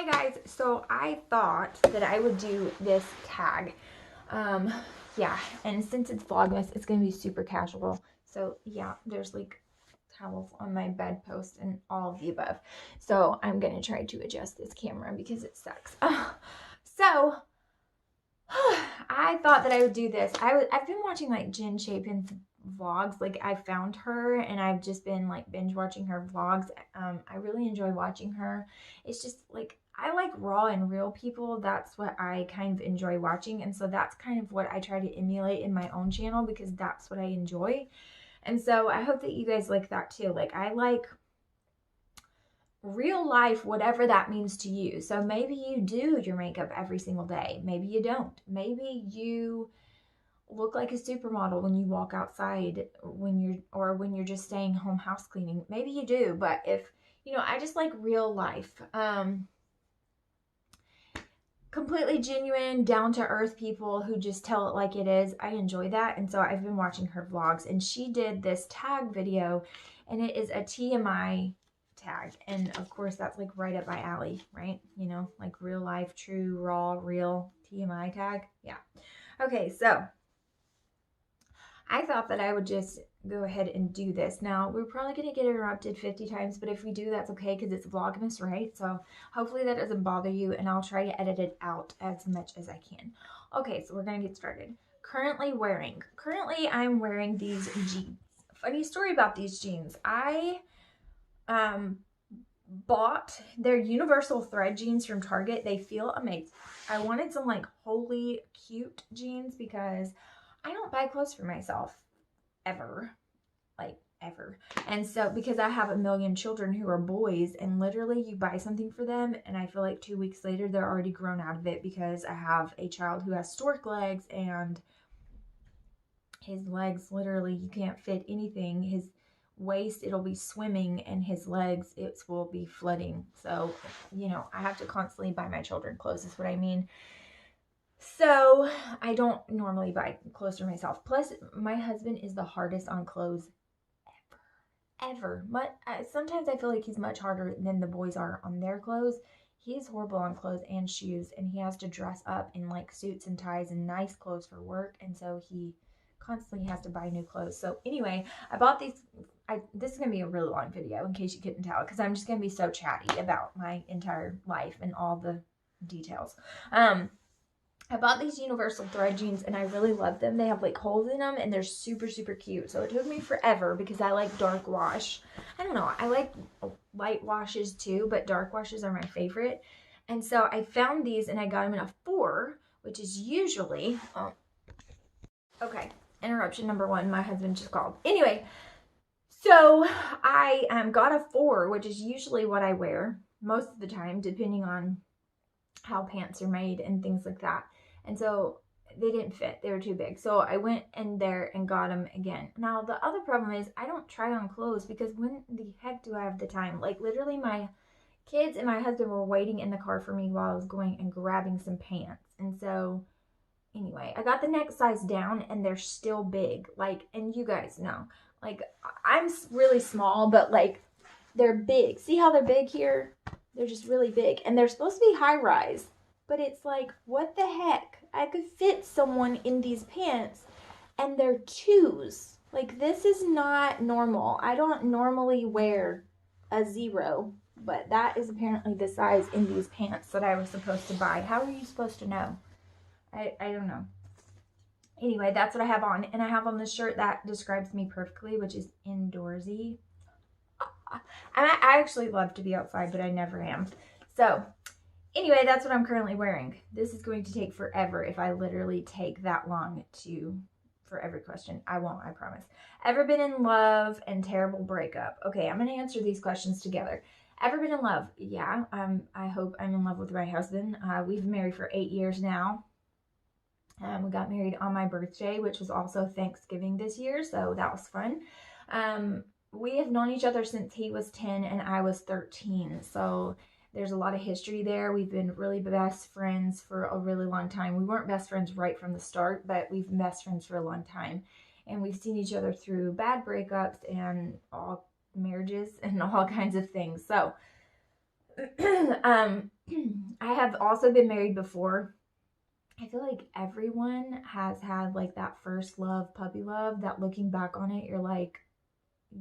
Hi guys, so I thought that I would do this tag. Yeah, and since it's Vlogmas, it's gonna be super casual. So yeah, there's like towels on my bedpost and all of the above. So I'm gonna try to adjust this camera because it sucks. So I thought that I would do this. I've been watching like Jen Chapin's vlogs. Like I found her and I've just been like binge watching her vlogs. I really enjoy watching her. It's just like I like raw and real people. That's what I kind of enjoy watching, and so that's kind of what I try to emulate in my own channel because that's what I enjoy. And so I hope that you guys like that too. Like I like real life, whatever that means to you. So maybe you do your makeup every single day. Maybe you don't. Maybe you look like a supermodel when you walk outside when you're just staying home house cleaning. Maybe you do, but if I just like real life. Completely genuine, down to earth people who just tell it like it is. I enjoy that. And so I've been watching her vlogs, and she did this tag video, and it is a TMI tag. And of course that's like right up my alley, right? Like real life, true, raw, real TMI tag. Yeah. Okay, so I thought that I would just go ahead and do this. Now, we're probably going to get interrupted 50 times, but if we do, that's okay because it's Vlogmas, right? So hopefully that doesn't bother you, and I'll try to edit it out as much as I can. Okay, so we're going to get started. Currently, I'm wearing these jeans. Funny story about these jeans. I bought their universal thread jeans from Target. They feel amazing. I wanted some like holy cute jeans because I don't buy clothes for myself ever, like ever. And so because I have a million children who are boys, and literally you buy something for them and I feel like 2 weeks later they're already grown out of it because I have a child who has stork legs, and his legs, literally you can't fit anything. His waist, it'll be swimming, and his legs, it will be flooding. So I have to constantly buy my children clothes, is what I mean. So I don't normally buy clothes for myself. Plus, my husband is the hardest on clothes ever. Sometimes I feel like he's much harder than the boys are on their clothes. He's horrible on clothes and shoes, and he has to dress up in like suits and ties and nice clothes for work, and so he constantly has to buy new clothes. So anyway, I bought these. This is going to be a really long video in case you couldn't tell, because I'm just going to be so chatty about my entire life and all the details. I bought these universal thread jeans and I really love them. They have like holes in them and they're super, super cute. So it took me forever because I like dark wash. I don't know. I like light washes too, but dark washes are my favorite. And so I found these and I got them in a 4, which is usually, okay, interruption number 1. My husband just called. Anyway, so I got a 4, which is usually what I wear most of the time, depending on how pants are made and things like that. And so they didn't fit. They were too big. So I went in there and got them again. Now, the other problem is I don't try on clothes because when the heck do I have the time? Like, literally, my kids and my husband were waiting in the car for me while I was going and grabbing some pants. And so, anyway, I got the next size down and they're still big. Like, and you guys know, like, I'm really small, but, like, they're big. See how they're big here? They're just really big. And they're supposed to be high rise. But it's like, what the heck? I could fit someone in these pants, and they're 2s. Like, this is not normal. I don't normally wear a 0, but that is apparently the size in these pants that I was supposed to buy. How are you supposed to know? I don't know. Anyway, that's what I have on. And I have on this shirt that describes me perfectly, which is indoorsy. I actually love to be outside, but I never am. So anyway, that's what I'm currently wearing. This is going to take forever if I literally take that long for every question. I won't, I promise. Ever been in love and terrible breakup? Okay, I'm going to answer these questions together. Ever been in love? Yeah, I hope I'm in love with my husband. We've been married for 8 years now. We got married on my birthday, which was also Thanksgiving this year, so that was fun. We have known each other since he was 10 and I was 13, so there's a lot of history there. We've been really best friends for a really long time. We weren't best friends right from the start, but we've been best friends for a long time. And we've seen each other through bad breakups and all marriages and all kinds of things. So I have also been married before. I feel like everyone has had like that first love, puppy love, that looking back on it, you're like,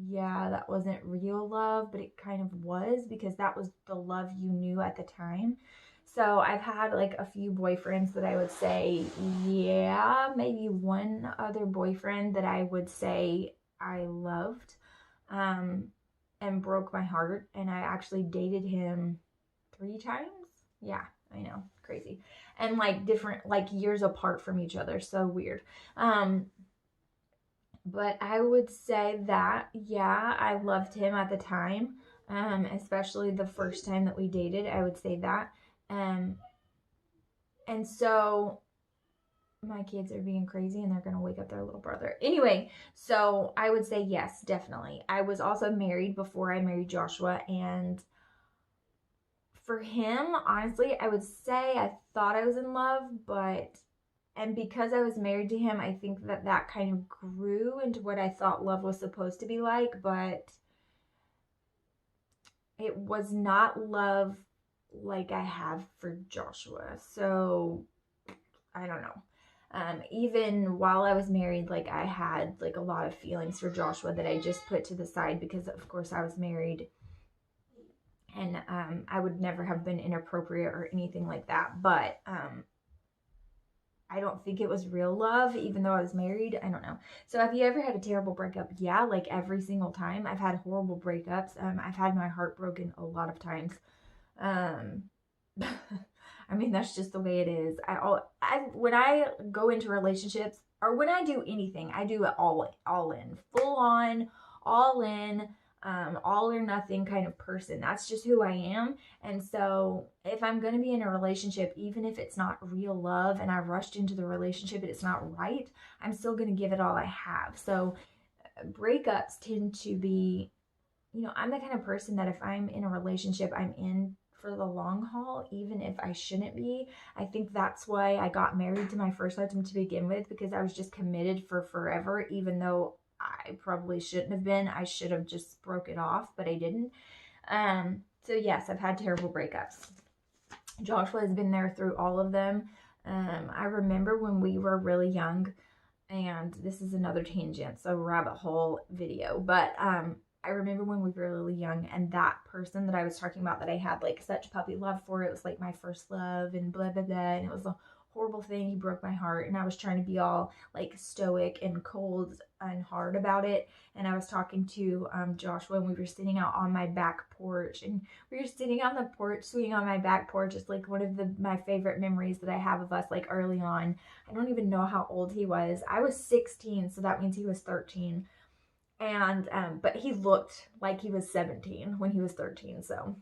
yeah, that wasn't real love, but it kind of was because that was the love you knew at the time. So I've had like a few boyfriends that I would say, yeah, maybe one other boyfriend that I would say I loved, um, and broke my heart. And I actually dated him 3 times. Yeah, I know, crazy. And like different, like years apart from each other. So weird. Um, but I would say that, yeah, I loved him at the time, especially the first time that we dated. I would say that. Um, and so my kids are being crazy and they're going to wake up their little brother. Anyway, so I would say yes, definitely. I was also married before I married Joshua. And for him, honestly, I would say I thought I was in love, but and because I was married to him, I think that that kind of grew into what I thought love was supposed to be like, but it was not love like I have for Joshua. So I don't know. Even while I was married, like I had like a lot of feelings for Joshua that I just put to the side because, of course, I was married, and I would never have been inappropriate or anything like that. But I don't think it was real love, even though I was married. I don't know. So have you ever had a terrible breakup? Yeah, like every single time. I've had horrible breakups. I've had my heart broken a lot of times. Um, I mean, that's just the way it is. When I go into relationships or when I do anything, I do it all in, full on, all in, all or nothing kind of person. That's just who I am. And so if I'm going to be in a relationship, even if it's not real love and I rushed into the relationship and it's not right, I'm still going to give it all I have. So breakups tend to be, I'm the kind of person that if I'm in a relationship, I'm in for the long haul, even if I shouldn't be. I think that's why I got married to my first husband to begin with, because I was just committed for forever, even though I probably shouldn't have been. I should have just broke it off, but I didn't. So yes, I've had terrible breakups. Joshua has been there through all of them. I remember when we were really young, and this is another tangent, so rabbit hole video, but I remember when we were really young, and that person that I was talking about that I had like such puppy love for, it was like my first love and blah blah blah, and it was a horrible thing. He broke my heart, and I was trying to be all like stoic and cold and hard about it. And I was talking to Joshua, and we were sitting out on my back porch, and we were sitting on the porch, swinging on my back porch. It's like one of my favorite memories that I have of us, like early on. I don't even know how old he was. I was 16, so that means he was 13. And but he looked like he was 17 when he was 13, so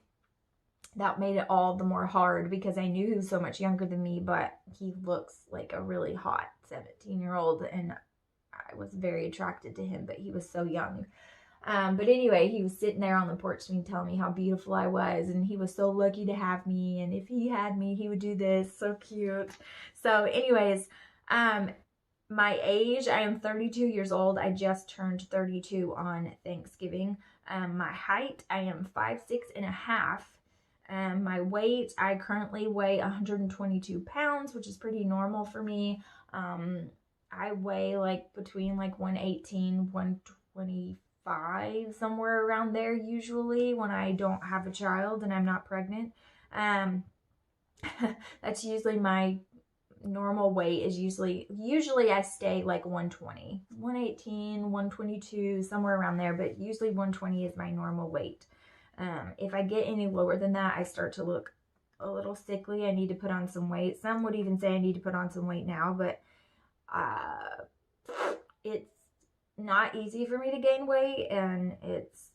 that made it all the more hard because I knew he was so much younger than me, but he looks like a really hot 17-year-old, and I was very attracted to him, but he was so young. But anyway, he was sitting there on the porch to me, telling me how beautiful I was, and he was so lucky to have me, and if he had me, he would do this. So cute. So anyways, my age, I am 32 years old. I just turned 32 on Thanksgiving. My height, I am 5'6.5". My weight, I currently weigh 122 pounds, which is pretty normal for me. I weigh like between like 118, 125, somewhere around there usually when I don't have a child and I'm not pregnant. That's usually my normal weight. Is usually I stay like 120, 118, 122, somewhere around there, but usually 120 is my normal weight. If I get any lower than that, I start to look a little sickly. I need to put on some weight. Some would even say I need to put on some weight now, but it's not easy for me to gain weight, and it's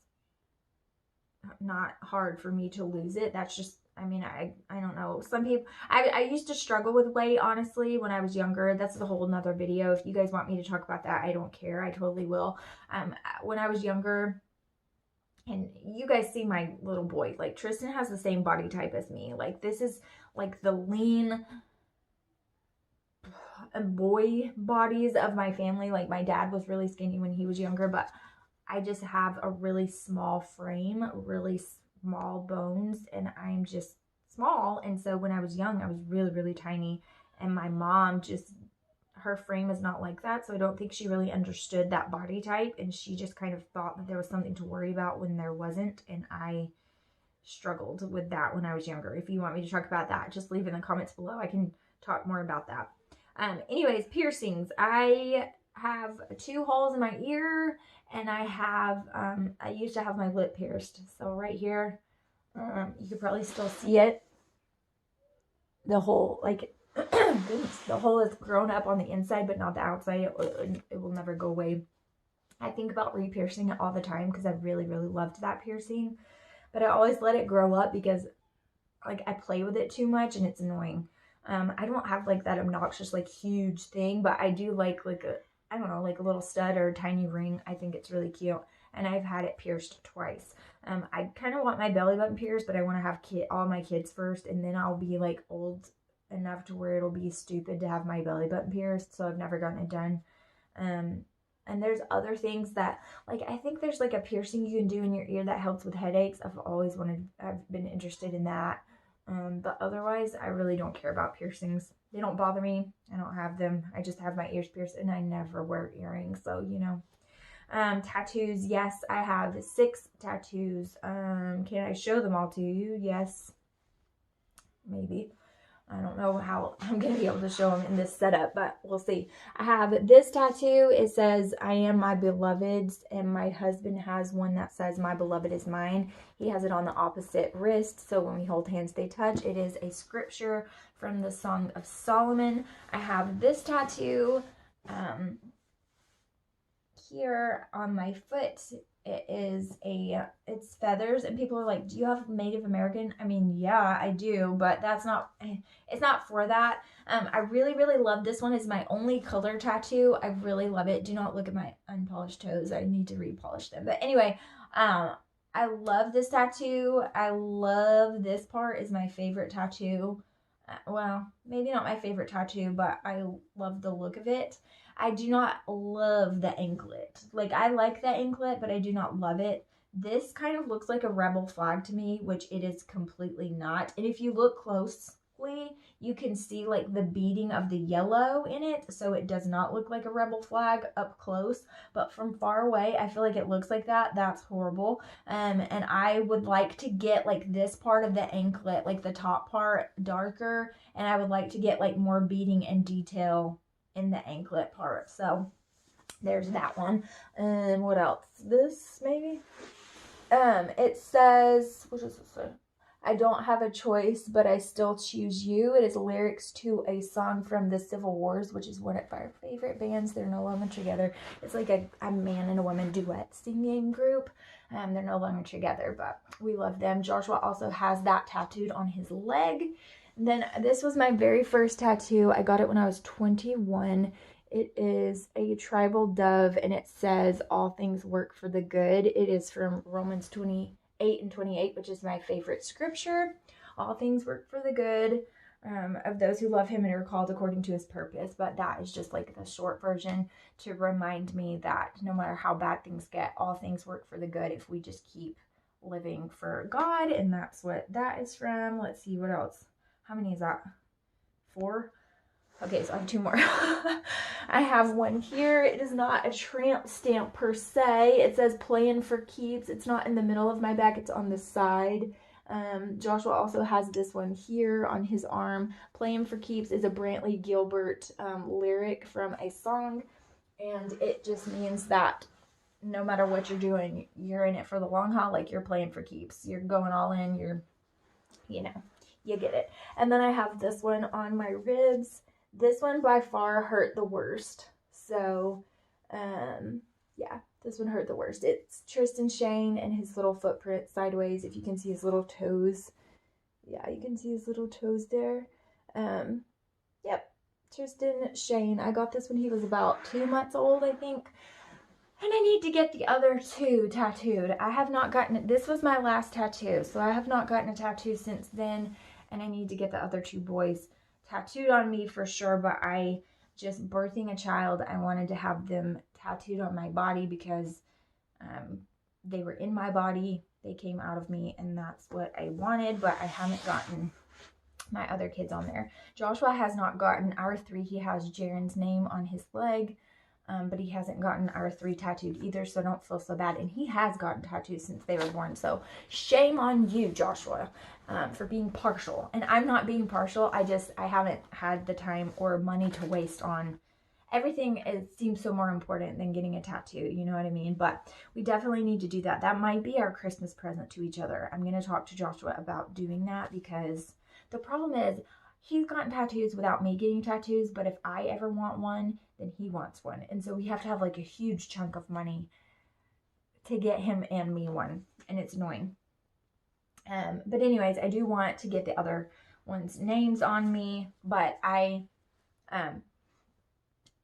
not hard for me to lose it. That's just, I mean, I don't know. Some people, I used to struggle with weight, honestly, when I was younger. That's a whole nother video. If you guys want me to talk about that, I don't care. I totally will. When I was younger, and you guys see my little boy, like Tristan has the same body type as me. Like this is like the lean boy bodies of my family. Like my dad was really skinny when he was younger, but I just have a really small frame, really small bones, and I'm just small. And so when I was young, I was really, really tiny. And my mom just, her frame is not like that. So I don't think she really understood that body type. And she just kind of thought that there was something to worry about when there wasn't. And I struggled with that when I was younger. If you want me to talk about that, just leave in the comments below. I can talk more about that. Anyways, piercings. I have 2 holes in my ear, and I have, I used to have my lip pierced. So right here, you could probably still see it. The hole, like, goodness, the hole is grown up on the inside, but not the outside. It will never go away. I think about re-piercing it all the time because I really, really loved that piercing. But I always let it grow up because, like, I play with it too much and it's annoying. I don't have, like, that obnoxious, like, huge thing, but I do like a, I don't know, like a little stud or a tiny ring. I think it's really cute. And I've had it pierced twice. I kind of want my belly button pierced, but I want to have all my kids first, and then I'll be, like, old enough to where it'll be stupid to have my belly button pierced, so I've never gotten it done. And there's other things that, like, I think there's, like, a piercing you can do in your ear that helps with headaches. I've been interested in that. But otherwise, I really don't care about piercings. They don't bother me. I don't have them. I just have my ears pierced, and I never wear earrings. So, you know. Tattoos. Yes, I have 6 tattoos. Can I show them all to you? Yes. Maybe. I don't know how I'm going to be able to show them in this setup, but we'll see. I have this tattoo. It says, I am my beloved's, and my husband has one that says, my beloved is mine. He has it on the opposite wrist, so when we hold hands, they touch. It is a scripture from the Song of Solomon. I have this tattoo here on my foot. It's feathers, and people are like, do you have Native American? I mean, yeah, I do, but it's not for that. I really, really love this one. It's my only color tattoo. I really love it. Do not look at my unpolished toes. I need to repolish them. But anyway, I love this tattoo. I love this part is my favorite tattoo. Well, maybe not my favorite tattoo, but I love the look of it. I do not love the anklet. Like, I like the anklet, but I do not love it. This kind of looks like a rebel flag to me, which it is completely not. And if you look closely, you can see, like, the beading of the yellow in it, so it does not look like a rebel flag up close. But from far away, I feel like it looks like that. That's horrible. And I would like to get, like, this part of the anklet, like the top part, darker, and I would like to get, like, more beading and detail in the anklet part. So there's that one. And what else? This maybe? It says, what does it say? I don't have a choice, but I still choose you. It is lyrics to a song from the Civil Wars, which is one of our favorite bands. They're no longer together. It's like a man and a woman duet singing group. They're no longer together, but we love them. Joshua also has that tattooed on his leg. Then this was my very first tattoo. I got it when I was 21. It is a tribal dove, and it says, all things work for the good. It is from Romans 28:28, which is my favorite scripture. All things work for the good of those who love him and are called according to his purpose. But that is just like the short version to remind me that no matter how bad things get, all things work for the good if we just keep living for God. And that's what that is from. Let's see, what else? How many is that? 4? Okay, so I have 2 more. I have one here. It is not a tramp stamp per se. It says playing for keeps. It's not in the middle of my back. It's on the side. Joshua also has this one here on his arm. Playing for keeps is a Brantley Gilbert lyric from a song. And it just means that no matter what you're doing, you're in it for the long haul. Like, you're playing for keeps. You're going all in. You're, you know. You get it. And then I have this one on my ribs. This one by far hurt the worst. So, yeah, this one hurt the worst. It's Tristan Shane and his little footprint sideways. If you can see his little toes. Yeah, you can see his little toes there. Yep, Tristan Shane. I got this when he was about 2 months old, I think. And I need to get the other 2 tattooed. I have not gotten it. This was my last tattoo, so I have not gotten a tattoo since then. And I need to get the other 2 boys tattooed on me for sure. But I just birthing a child, I wanted to have them tattooed on my body because they were in my body. They came out of me, and that's what I wanted. But I haven't gotten my other kids on there. Joshua has not gotten our 3. He has Jaren's name on his leg, but he hasn't gotten our 3 tattooed either, so don't feel so bad. And he has gotten tattoos since they were born, so shame on you, Joshua, for being partial. And I'm not being partial. I haven't had the time or money to waste on everything. It seems so more important than getting a tattoo, you know what I mean? But we definitely need to do that. That might be our Christmas present to each other. I'm going to talk to Joshua about doing that, because the problem is he's gotten tattoos without me getting tattoos, but if I ever want one, then he wants one. And so we have to have like a huge chunk of money to get him and me one, and it's annoying. But anyways, I do want to get the other ones' names on me, but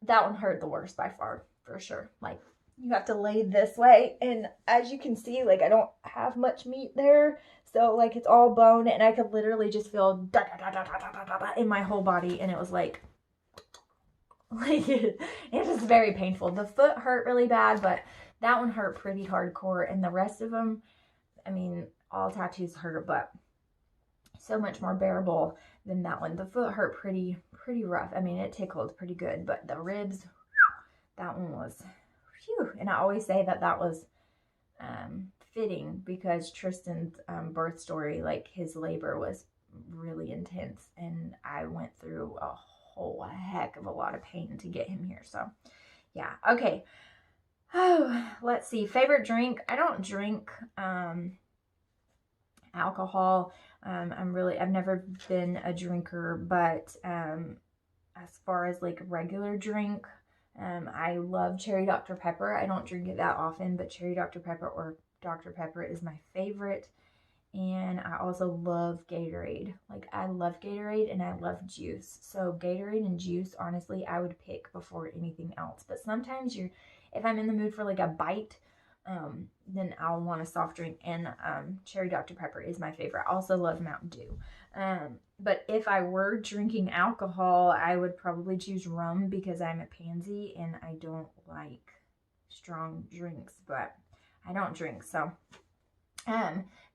that one hurt the worst by far, for sure. Like, you have to lay this way, and as you can see, like, I don't have much meat there, so like it's all bone, and I could literally just feel da da da da da da da da in my whole body, and it was like it was very painful. The foot hurt really bad, but that one hurt pretty hardcore, and the rest of them, I mean, all tattoos hurt, but so much more bearable than that one. The foot hurt pretty rough. I mean, it tickled pretty good, but the ribs, that one was, phew. And I always say that was fitting, because Tristan's birth story, like his labor was really intense, and I went through a whole heck of a lot of pain to get him here. So yeah, okay. Oh, let's see. Favorite drink? I don't drink alcohol. I've never been a drinker, but as far as like regular drink, I love cherry Dr. Pepper. I don't drink it that often, but cherry Dr. Pepper or Dr. Pepper is my favorite. And I also love Gatorade. Like, I love Gatorade and I love juice. So Gatorade and juice, honestly, I would pick before anything else. But sometimes if I'm in the mood for like a bite, then I'll want a soft drink, and cherry Dr. Pepper is my favorite. I also love Mountain Dew. But if I were drinking alcohol, I would probably choose rum, because I'm a pansy and I don't like strong drinks, but I don't drink. So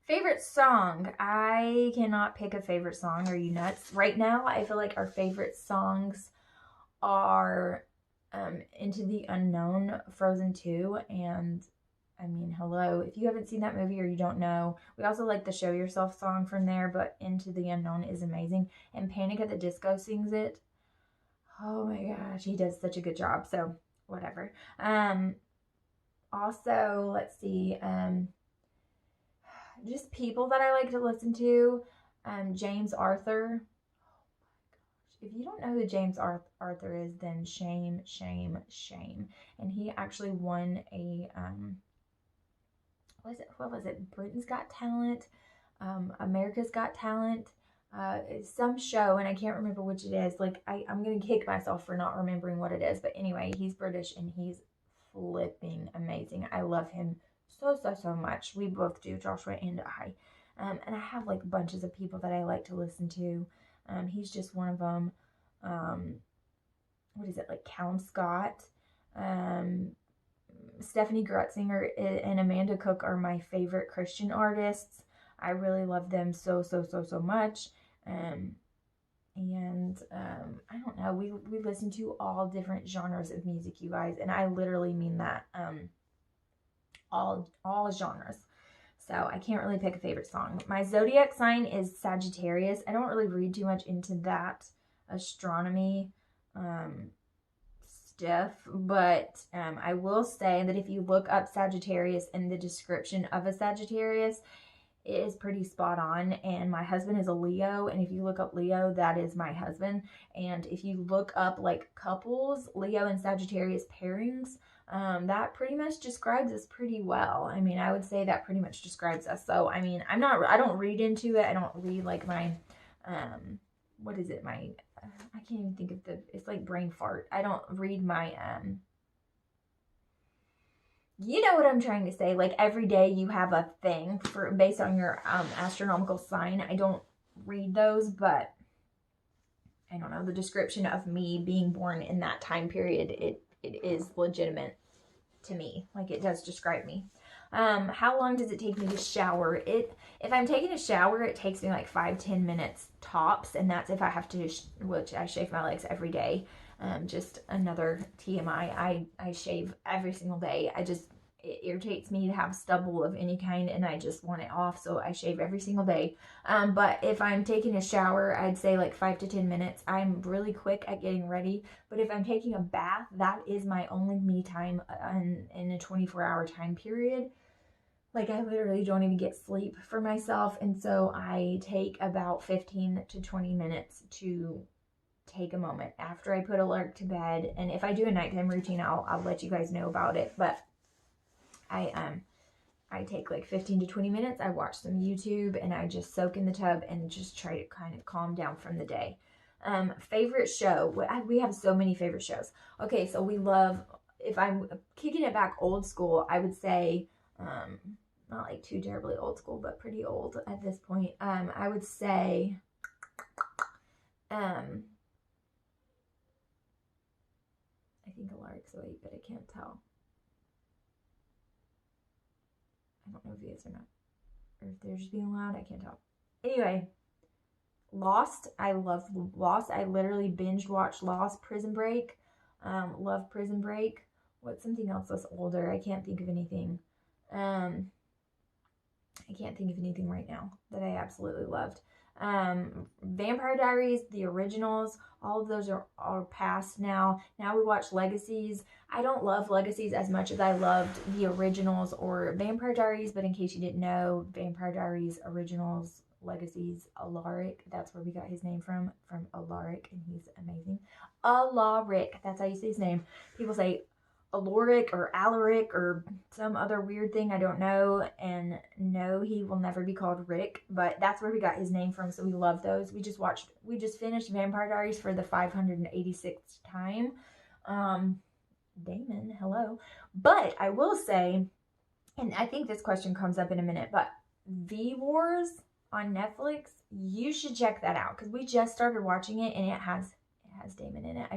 favorite song? I cannot pick a favorite song. Are you nuts? Right now, I feel like our favorite songs are Into the Unknown, Frozen 2, and I mean, hello. If you haven't seen that movie or you don't know, we also like the Show Yourself song from there, but Into the Unknown is amazing. And Panic at the Disco sings it. Oh my gosh, he does such a good job. So, whatever. Also, let's see. Just people that I like to listen to. James Arthur. If you don't know who James Arthur is, then shame, shame, shame. And he actually won a what was it? Britain's Got Talent, America's Got Talent, some show, and I can't remember which it is. Like, I'm gonna kick myself for not remembering what it is, but anyway, he's British and he's flipping amazing. I love him so much. We both do, Joshua and I. And I have like bunches of people that I like to listen to. He's just one of them. What is it, like Callum Scott? Stephanie Grutzinger and Amanda Cook are my favorite Christian artists. I really love them so much. And I don't know, we listen to all different genres of music, you guys, and I literally mean that. All genres. So I can't really pick a favorite song. My zodiac sign is Sagittarius. I don't really read too much into that astronomy stuff, but I will say that if you look up Sagittarius in the description of a Sagittarius, it is pretty spot on. And my husband is a Leo, and if you look up Leo, that is my husband. And if you look up like couples, Leo and Sagittarius pairings, that pretty much describes us pretty well. I mean, I would say that pretty much describes us. So, I mean, I don't read into it. I don't read like my, what is it? I can't even think of it's like brain fart. I don't read my, you know what I'm trying to say. Like, every day you have a thing based on your, astronomical sign. I don't read those, but I don't know, the description of me being born in that time period, it is legitimate to me. Like, it does describe me. How long does it take me to shower? If I'm taking a shower, it takes me like 5-10 minutes tops, and that's if I have to, which I shave my legs every day. Just another TMI. I shave every single day. It irritates me to have stubble of any kind, and I just want it off, so I shave every single day. But if I'm taking a shower, I'd say like 5 to 10 minutes. I'm really quick at getting ready, but if I'm taking a bath, that is my only me time in a 24-hour time period. Like, I literally don't even get sleep for myself, and so I take about 15 to 20 minutes to take a moment after I put Alert to bed. And if I do a nighttime routine, I'll let you guys know about it. But I take like 15 to 20 minutes. I watch some YouTube, and I just soak in the tub and just try to kind of calm down from the day. Favorite show. We have so many favorite shows. Okay, so we love, if I'm kicking it back old school, I would say, not like too terribly old school, but pretty old at this point. I would say, I think Alaric's awake, but I can't tell. I don't know if he is or not. Or if they're just being loud, I can't tell. Anyway, Lost. I love Lost. I literally binge watched Lost. Prison Break. Love Prison Break. What's something else that's older? I can't think of anything. I can't think of anything right now that I absolutely loved. Vampire Diaries, the originals, all of those are past now. Now we watch Legacies. I don't love Legacies as much as I loved the originals or Vampire Diaries, but in case you didn't know, Vampire Diaries, originals, Legacies, Alaric, that's where we got his name from Alaric, and he's amazing. Alaric, that's how you say his name. People say Alaric or Alaric or some other weird thing, I don't know. And no, he will never be called Rick, but that's where we got his name from, so we love those. We just finished Vampire Diaries for the 586th time. Damon, hello. But I will say, and I think this question comes up in a minute, but V Wars on Netflix, you should check that out, because we just started watching it, and it has Damon in it. I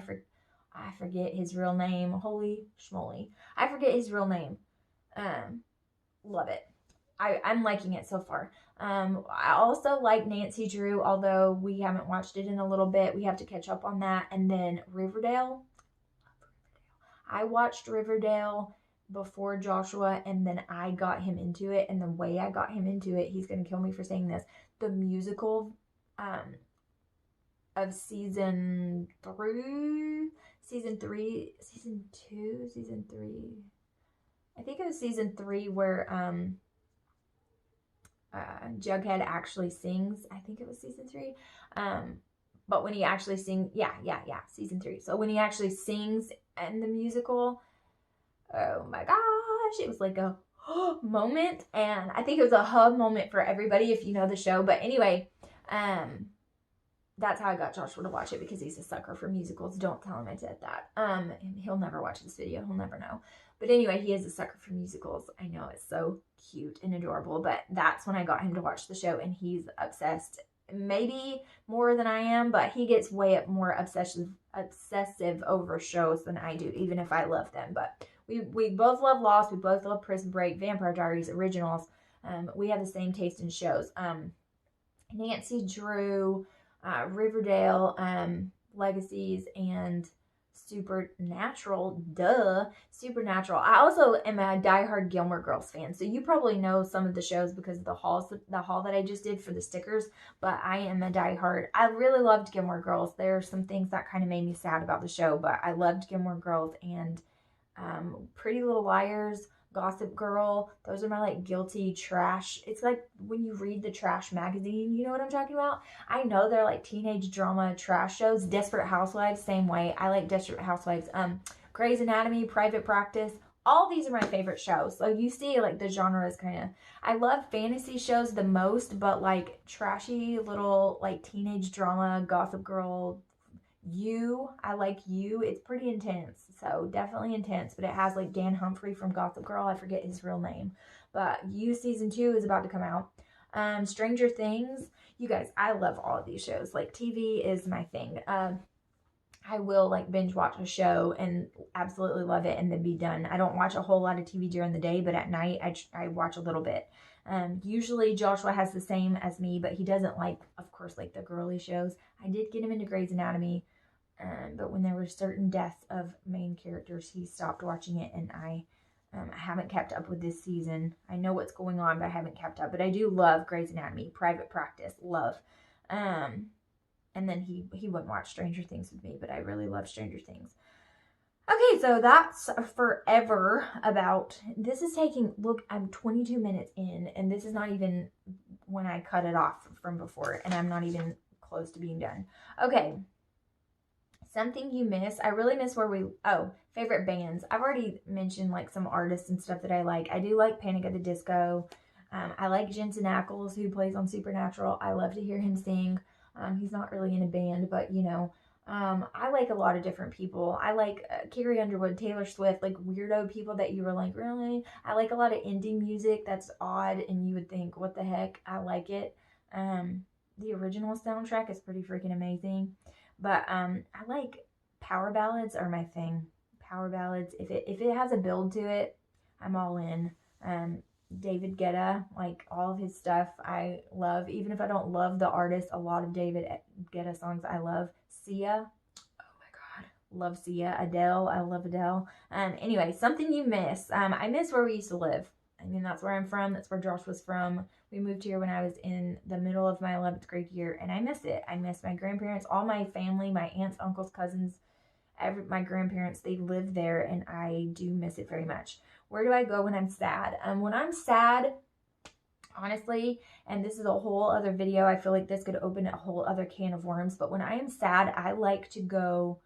forget his real name. Holy schmoly. I forget his real name. Love it. I'm liking it so far. I also like Nancy Drew, although we haven't watched it in a little bit. We have to catch up on that. And then Riverdale. I watched Riverdale before Joshua, and then I got him into it. And the way I got him into it, he's going to kill me for saying this, the musical of season 3, season 3, season 2, season 3. I think it was season 3 where Jughead actually sings. I think it was season 3. But when he actually sings, yeah, season 3. So when he actually sings in the musical, oh my gosh, it was like a moment. And I think it was a hug moment for everybody if you know the show. But anyway, that's how I got Joshua to watch it, because he's a sucker for musicals. Don't tell him I said that. And he'll never watch this video. He'll never know. But anyway, he is a sucker for musicals. I know, it's so cute and adorable. But that's when I got him to watch the show, and he's obsessed. Maybe more than I am, but he gets way up more obsessive over shows than I do, even if I love them. But we both love Lost. We both love Prison Break, Vampire Diaries, originals. We have the same taste in shows. Nancy Drew, Riverdale, Legacies, and Supernatural. Supernatural. I also am a diehard Gilmore Girls fan, so you probably know some of the shows because of the haul that I just did for the stickers, but I am a diehard. I really loved Gilmore Girls. There are some things that kind of made me sad about the show, but I loved Gilmore Girls, and Pretty Little Liars, Gossip Girl, those are my like guilty trash. It's like when you read the trash magazine, you know what I'm talking about? I know they're like teenage drama trash shows. Desperate Housewives, same way. I like Desperate Housewives. Grey's Anatomy, Private Practice, all these are my favorite shows. So you see like the genre is kind of, I love fantasy shows the most, but like trashy little like teenage drama, Gossip Girl, I like You. It's pretty intense, so definitely intense, but it has like Dan Humphrey from Gossip Girl. I forget his real name, but You season 2 is about to come out. Stranger Things. You guys, I love all of these shows. Like, TV is my thing. I will like binge watch a show and absolutely love it and then be done. I don't watch a whole lot of TV during the day, but at night I watch a little bit. Usually Joshua has the same as me, but he doesn't like, of course, like the girly shows. I did get him into Grey's Anatomy, but when there were certain deaths of main characters, he stopped watching it, and I haven't kept up with this season. I know what's going on, but I haven't kept up. But I do love Grey's Anatomy, Private Practice, love. And then he wouldn't watch Stranger Things with me, but I really love Stranger Things. Okay, so that's forever about, this is taking, look, I'm 22 minutes in, and this is not even when I cut it off from before, and I'm not even close to being done. Okay, something you miss. I really miss favorite bands. I've already mentioned like some artists and stuff that I like. I do like Panic at the Disco. I like Jensen Ackles, who plays on Supernatural. I love to hear him sing. He's not really in a band, but you know, I like a lot of different people. I like Carrie Underwood, Taylor Swift, like weirdo people that you were like, really? I like a lot of indie music that's odd and you would think, what the heck? I like it. The original soundtrack is pretty freaking amazing. But I like power ballads are my thing. Power ballads, if it has a build to it, I'm all in. David Guetta, like all of his stuff I love. Even if I don't love the artist, a lot of David Guetta songs I love. Sia, oh my god, love Sia. Adele, I love Adele. Anyway, something you miss. I miss where we used to live. I mean, that's where I'm from. That's where Josh was from. We moved here when I was in the middle of my 11th grade year, and I miss it. I miss my grandparents, all my family, my aunts, uncles, cousins, my grandparents, they live there, and I do miss it very much. Where do I go when I'm sad? When I'm sad, honestly, and this is a whole other video, I feel like this could open a whole other can of worms, but when I am sad, I like to go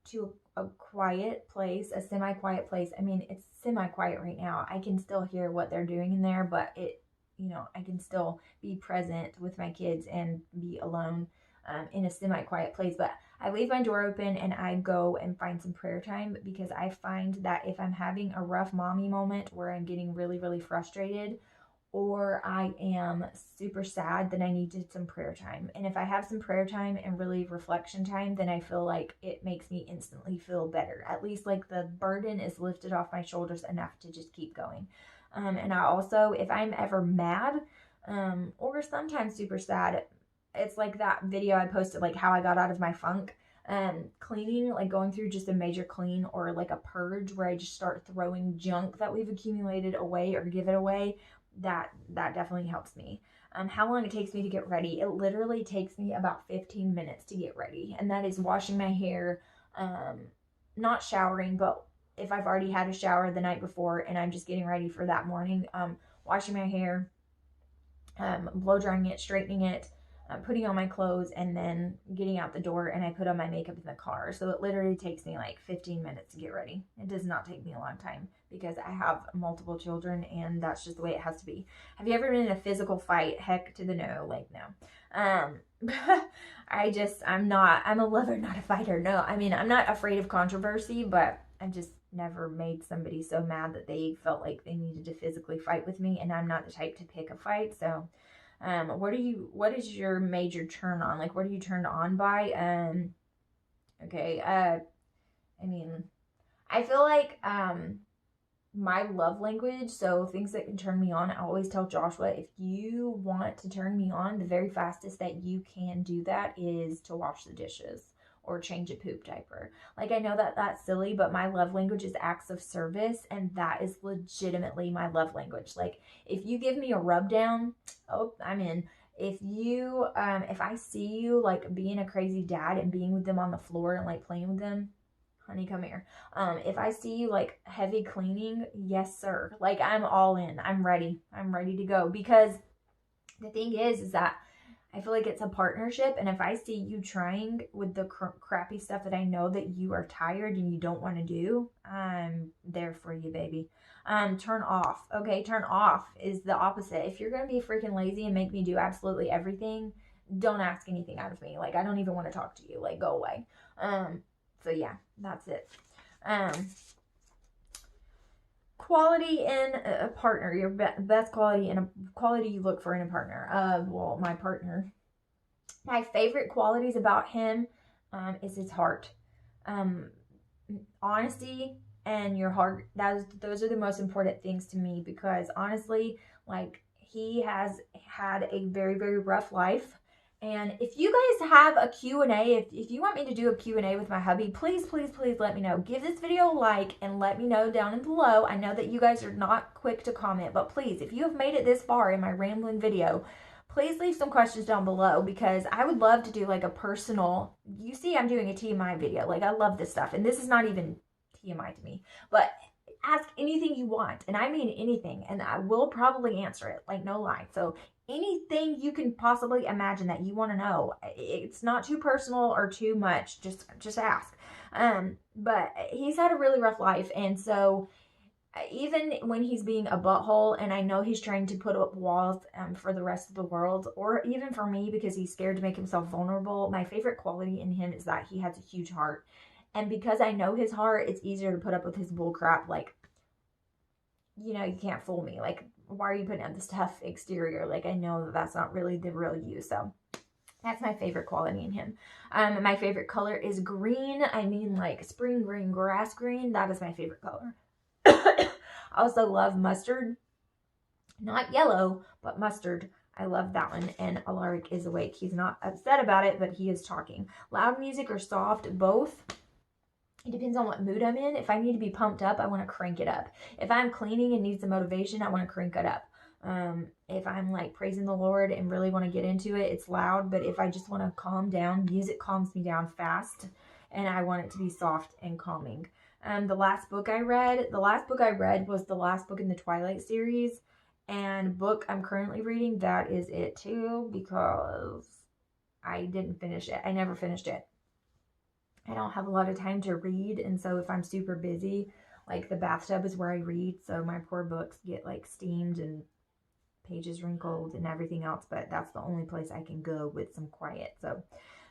to a quiet place, a semi-quiet place. I mean, it's semi-quiet right now. I can still hear what they're doing in there, but I can still be present with my kids and be alone in a semi-quiet place. But I leave my door open and I go and find some prayer time, because I find that if I'm having a rough mommy moment where I'm getting really, really frustrated, or I am super sad, then I need some prayer time. And if I have some prayer time and really reflection time, then I feel like it makes me instantly feel better. At least like the burden is lifted off my shoulders enough to just keep going. And I also, if I'm ever mad, or sometimes super sad, it's like that video I posted, like how I got out of my funk. Cleaning, like going through just a major clean or like a purge where I just start throwing junk that we've accumulated away or give it away. That definitely helps me. How long it takes me to get ready? It literally takes me about 15 minutes to get ready, and that is washing my hair, not showering, but if I've already had a shower the night before and I'm just getting ready for that morning, washing my hair, blow drying it, straightening it, putting on my clothes, and then getting out the door, and I put on my makeup in the car. So it literally takes me like 15 minutes to get ready. It does not take me a long time because I have multiple children and that's just the way it has to be. Have you ever been in a physical fight? Heck to the no, like no. I'm a lover, not a fighter. No, I mean, I'm not afraid of controversy, but I've just never made somebody so mad that they felt like they needed to physically fight with me, and I'm not the type to pick a fight. So what is your major turn on? Like, what are you turned on by? Okay, I mean, I feel like, my love language, so things that can turn me on, I always tell Joshua, if you want to turn me on, the very fastest that you can do that is to wash the dishes or change a poop diaper. Like, I know that that's silly, but my love language is acts of service, and that is legitimately my love language. Like, if you give me a rub down, oh, I'm in. If I see you like being a crazy dad and being with them on the floor and like playing with them, honey, come here. If I see you like heavy cleaning, yes, sir. Like, I'm all in. I'm ready. I'm ready to go. Because the thing is that I feel like it's a partnership. And if I see you trying with the crappy stuff that I know that you are tired and you don't want to do, I'm there for you, baby. Turn off. Okay, turn off is the opposite. If you're going to be freaking lazy and make me do absolutely everything, don't ask anything out of me. Like, I don't even want to talk to you. Like, go away. So yeah, that's it. Quality in a partner, your best quality and a quality you look for in a partner. Well, my partner, my favorite qualities about him is his heart. honesty and your heart, those are the most important things to me, because honestly, like, he has had a very, very rough life. And if you guys have a Q&A, if you want me to do a Q&A with my hubby, please, please, please let me know. Give this video a like and let me know down in below. I know that you guys are not quick to comment, but please, if you have made it this far in my rambling video, please leave some questions down below, because I would love to do like a personal, you see I'm doing a TMI video. Like, I love this stuff. And this is not even TMI to me, but ask anything you want, and I mean anything, and I will probably answer it, like, no lie. So anything you can possibly imagine that you want to know, it's not too personal or too much, just ask. But he's had a really rough life, and so even when he's being a butthole, and I know he's trying to put up walls for the rest of the world, or even for me, because he's scared to make himself vulnerable, my favorite quality in him is that he has a huge heart. And because I know his heart, it's easier to put up with his bull crap. Like, you know, you can't fool me. Like, why are you putting up this tough exterior? Like, I know that that's not really the real you. So that's my favorite quality in him. My favorite color is green. I mean, like, spring green, grass green. That is my favorite color. I also love mustard. Not yellow, but mustard. I love that one. And Alaric is awake. He's not upset about it, but he is talking. Loud music or soft, both. It depends on what mood I'm in. If I need to be pumped up, I want to crank it up. If I'm cleaning and need some motivation, I want to crank it up. If I'm like praising the Lord and really want to get into it, it's loud. But if I just want to calm down, music calms me down fast, and I want it to be soft and calming. The last book I read was the last book in the Twilight series, and book I'm currently reading, that is it too, because I didn't finish it. I never finished it. I don't have a lot of time to read, and so if I'm super busy, like, the bathtub is where I read, so my poor books get like steamed and pages wrinkled and everything else, but that's the only place I can go with some quiet. So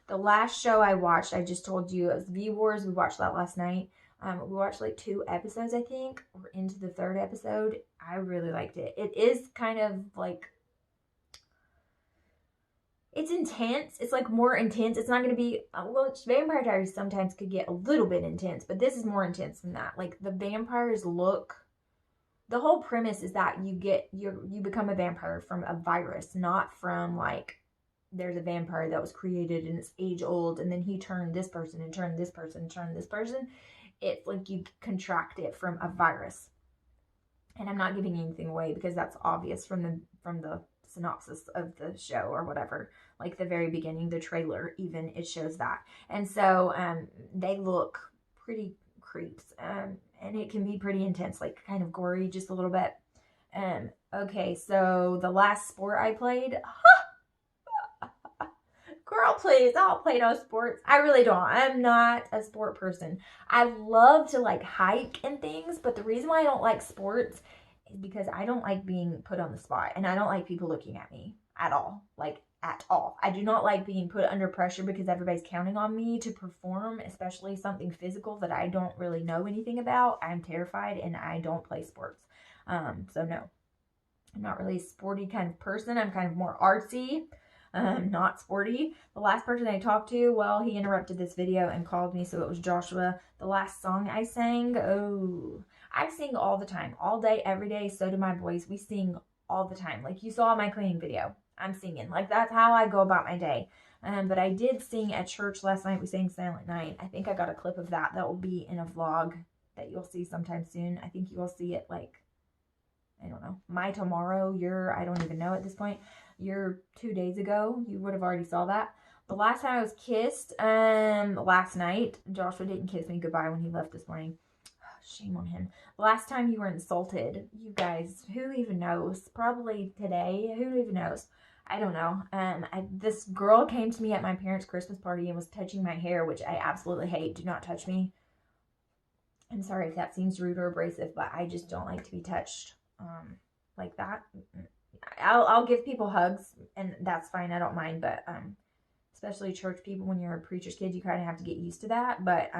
the last show I watched, I just told you, it was V-Wars. We watched that last night. We watched like 2 episodes, I think. We're into the 3rd episode. I really liked it. It is kind of like, it's intense. It's like more intense. It's not going to be, well, Vampire Diaries sometimes could get a little bit intense, but this is more intense than that. Like, the vampires look, the whole premise is that you become a vampire from a virus, not from like, there's a vampire that was created and it's age old, and then he turned this person and turned this person and turned this person. It's like you contract it from a virus. And I'm not giving anything away because that's obvious from the synopsis of the show or whatever. Like, the very beginning, the trailer even, it shows that. And so they look pretty creeps, and it can be pretty intense, like kind of gory just a little bit. Okay, so the last sport I played, girl, please, I don't play no sports. I really don't. I'm not a sport person. I love to like hike and things, but the reason why I don't like sports is because I don't like being put on the spot, and I don't like people looking at me at all. Like, at all. I do not like being put under pressure because everybody's counting on me to perform, especially something physical that I don't really know anything about. I'm terrified, and I don't play sports. So no, I'm not really a sporty kind of person. I'm kind of more artsy, not sporty. The last person I talked to, well, he interrupted this video and called me, so it was Joshua. The last song I sang, I sing all the time, all day, every day. So do my boys. We sing all the time. Like, you saw my cleaning video. I'm singing. Like, that's how I go about my day. But I did sing at church last night. We sang Silent Night. I think I got a clip of that. That will be in a vlog that you'll see sometime soon. I think you will see it, like, I don't know, my tomorrow, I don't even know at this point. 2 days ago, you would have already saw that. The last time I was kissed, last night, Joshua didn't kiss me goodbye when he left this morning. Shame on him. The last time you were insulted, you guys, who even knows? Probably today. Who even knows? I don't know. This girl came to me at my parents' Christmas party and was touching my hair, which I absolutely hate. Do not touch me. I'm sorry if that seems rude or abrasive, but I just don't like to be touched like that. I'll give people hugs, and that's fine. I don't mind, but especially church people, when you're a preacher's kid, you kind of have to get used to that. But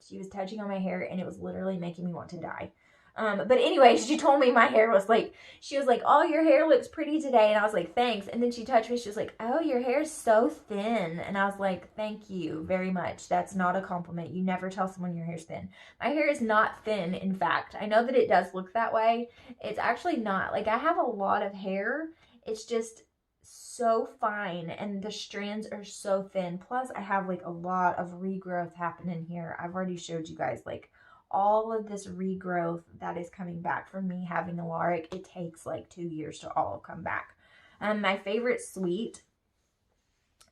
she was touching on my hair, and it was literally making me want to die. But anyway, she told me my hair was like, she was like, oh, your hair looks pretty today. And I was like, thanks. And then she touched me. She was like, oh, your hair is so thin. And I was like, thank you very much. That's not a compliment. You never tell someone your hair's thin. My hair is not thin, in fact. I know that it does look that way. It's actually not. Like, I have a lot of hair. It's just so fine, and the strands are so thin. Plus, I have like a lot of regrowth happening here. I've already showed you guys like all of this regrowth that is coming back from me having Alaric. It takes like 2 years to all come back. My favorite sweet,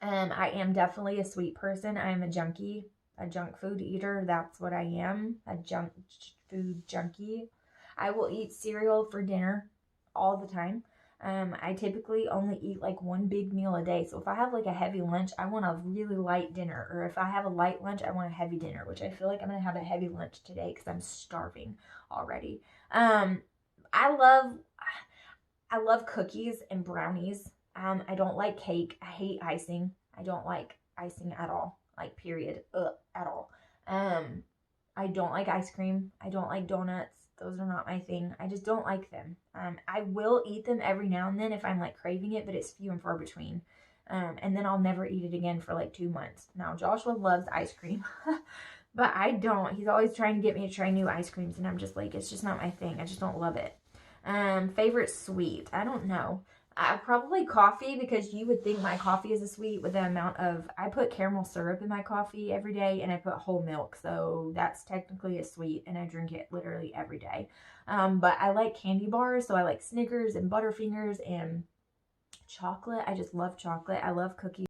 I am definitely a sweet person. I am a junkie, a junk food eater. That's what I am, a junk food junkie. I will eat cereal for dinner all the time. I typically only eat like one big meal a day. So if I have like a heavy lunch, I want a really light dinner. Or if I have a light lunch, I want a heavy dinner, which I feel like I'm going to have a heavy lunch today because I'm starving already. I love cookies and brownies. I don't like cake. I hate icing. I don't like icing at all. Like, period. At all. I don't like ice cream. I don't like donuts. Those are not my thing. I just don't like them. I will eat them every now and then if I'm like craving it, but it's few and far between. And then I'll never eat it again for like 2 months. Now, Joshua loves ice cream, but I don't. He's always trying to get me to try new ice creams, and I'm just like, it's just not my thing. I just don't love it. Favorite sweet? I don't know. Probably coffee, because you would think my coffee is a sweet with the amount of, I put caramel syrup in my coffee every day, and I put whole milk, so that's technically a sweet, and I drink it literally every day. But I like candy bars, so I like Snickers and Butterfingers and chocolate. I just love chocolate. I love cookies.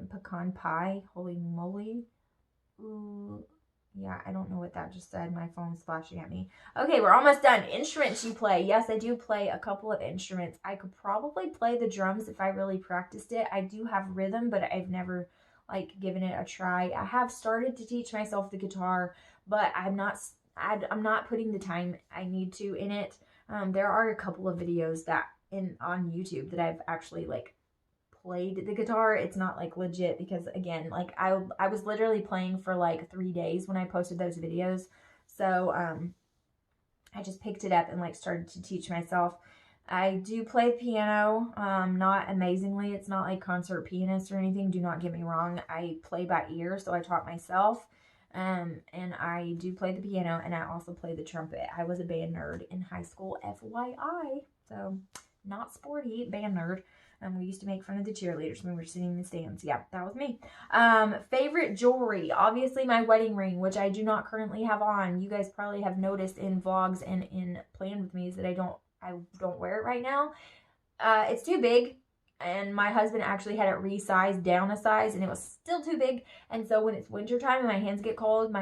Pecan pie, holy moly. Ooh. Yeah, I don't know what that just said. My phone's flashing at me. Okay, we're almost done. Instruments you play. Yes, I do play a couple of instruments. I could probably play the drums if I really practiced it. I do have rhythm, but I've never like given it a try. I have started to teach myself the guitar, but I'm not putting the time I need to in it. There are a couple of videos that on YouTube that I've actually like played the guitar. It's not like legit, because again, like I was literally playing for like 3 days when I posted those videos. So I just picked it up and like started to teach myself. I do play piano, not amazingly. It's not like concert pianist or anything. Do not get me wrong. I play by ear, so I taught myself. And I do play the piano, and I also play the trumpet. I was a band nerd in high school, FYI. So not sporty, band nerd. We used to make fun of the cheerleaders when we were sitting in the stands. Yeah, that was me. Favorite jewelry. Obviously my wedding ring, which I do not currently have on. You guys probably have noticed in vlogs and in playing with me is that I don't wear it right now. It's too big. And my husband actually had it resized down a size, and it was still too big. And so when it's wintertime and my hands get cold,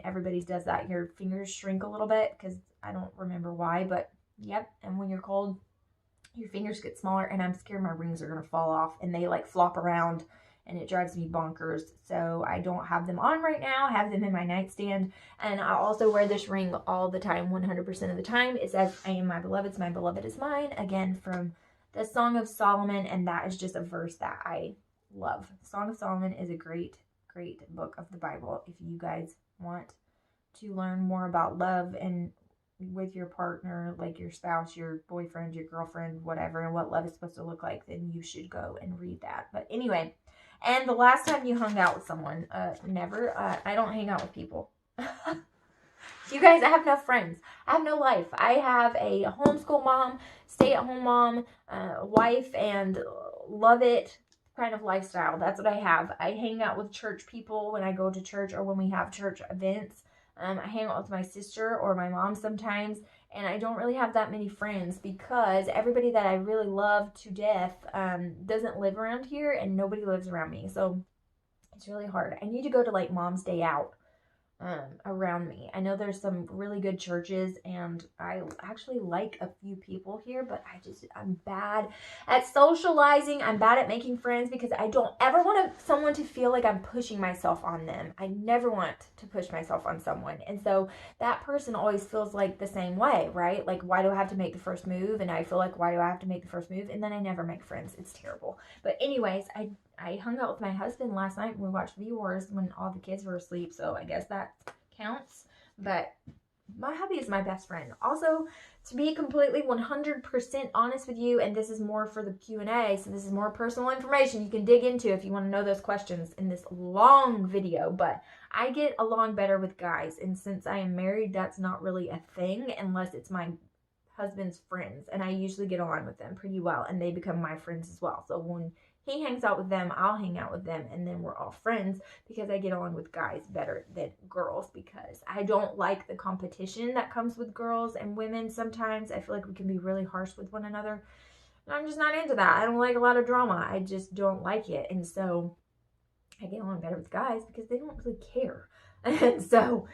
everybody's does that. Your fingers shrink a little bit, because I don't remember why, but yep. And when you're cold, your fingers get smaller, and I'm scared my rings are going to fall off, and they like flop around, and it drives me bonkers. So I don't have them on right now. I have them in my nightstand, and I also wear this ring all the time, 100% of the time. It says, I am my beloved's, my beloved is mine, again from the Song of Solomon, and that is just a verse that I love. Song of Solomon is a great, great book of the Bible. If you guys want to learn more about love and with your partner, like your spouse, your boyfriend, your girlfriend, whatever, and what love is supposed to look like, then you should go and read that. But anyway, and the last time you hung out with someone, never. I don't hang out with people. You guys, I have no friends. I have no life. I have a homeschool mom, stay-at-home mom, wife, and love it kind of lifestyle. That's what I have. I hang out with church people when I go to church or when we have church events. I hang out with my sister or my mom sometimes, and I don't really have that many friends because everybody that I really love to death doesn't live around here, and nobody lives around me. So it's really hard. I need to go to like Mom's Day Out around me. I know there's some really good churches, and I actually like a few people here, but I'm bad at socializing. I'm bad at making friends because I don't ever want someone to feel like I'm pushing myself on them. I never want to push myself on someone. And so that person always feels like the same way, right? Like, why do I have to make the first move? And I feel like, why do I have to make the first move? And then I never make friends. It's terrible. But anyways, I hung out with my husband last night when we watched V-Wars when all the kids were asleep, so I guess that counts. But my hubby is my best friend. Also, to be completely 100% honest with you, and this is more for the Q&A, so this is more personal information you can dig into if you want to know those questions in this long video, but I get along better with guys, and since I am married, that's not really a thing unless it's my husband's friends, and I usually get along with them pretty well, and they become my friends as well. So when he hangs out with them, I'll hang out with them, and then we're all friends because I get along with guys better than girls, because I don't like the competition that comes with girls and women. Sometimes I feel like we can be really harsh with one another, and I'm just not into that. I don't like a lot of drama. I just don't like it, and so I get along better with guys because they don't really care. And so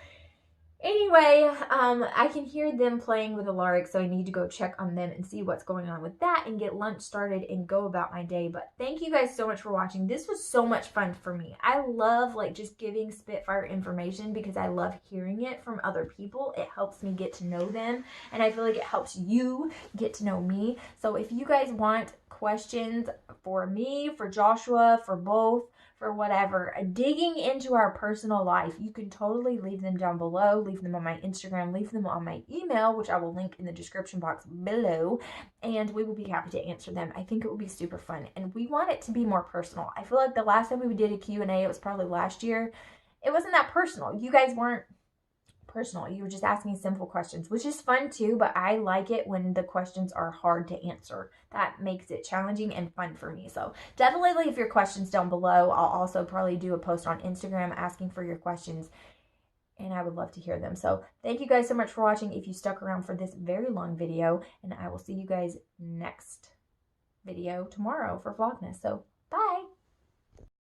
anyway, I can hear them playing with Alaric, so I need to go check on them and see what's going on with that and get lunch started and go about my day. But thank you guys so much for watching. This was so much fun for me. I love like just giving Spitfire information because I love hearing it from other people. It helps me get to know them, and I feel like it helps you get to know me. So if you guys want questions for me, for Joshua, for both, for whatever, digging into our personal life, you can totally leave them down below. Leave them on my Instagram, leave them on my email, which I will link in the description box below, and we will be happy to answer them. I think it will be super fun, and we want it to be more personal. I feel like the last time we did a Q&A, it was probably last year, it wasn't that personal. You guys weren't personal. You were just asking simple questions, which is fun too, but I like it when the questions are hard to answer. That makes it challenging and fun for me. So definitely leave your questions down below. I'll also probably do a post on Instagram asking for your questions, and I would love to hear them. So thank you guys so much for watching if you stuck around for this very long video, and I will see you guys next video tomorrow for Vlogmas. So bye!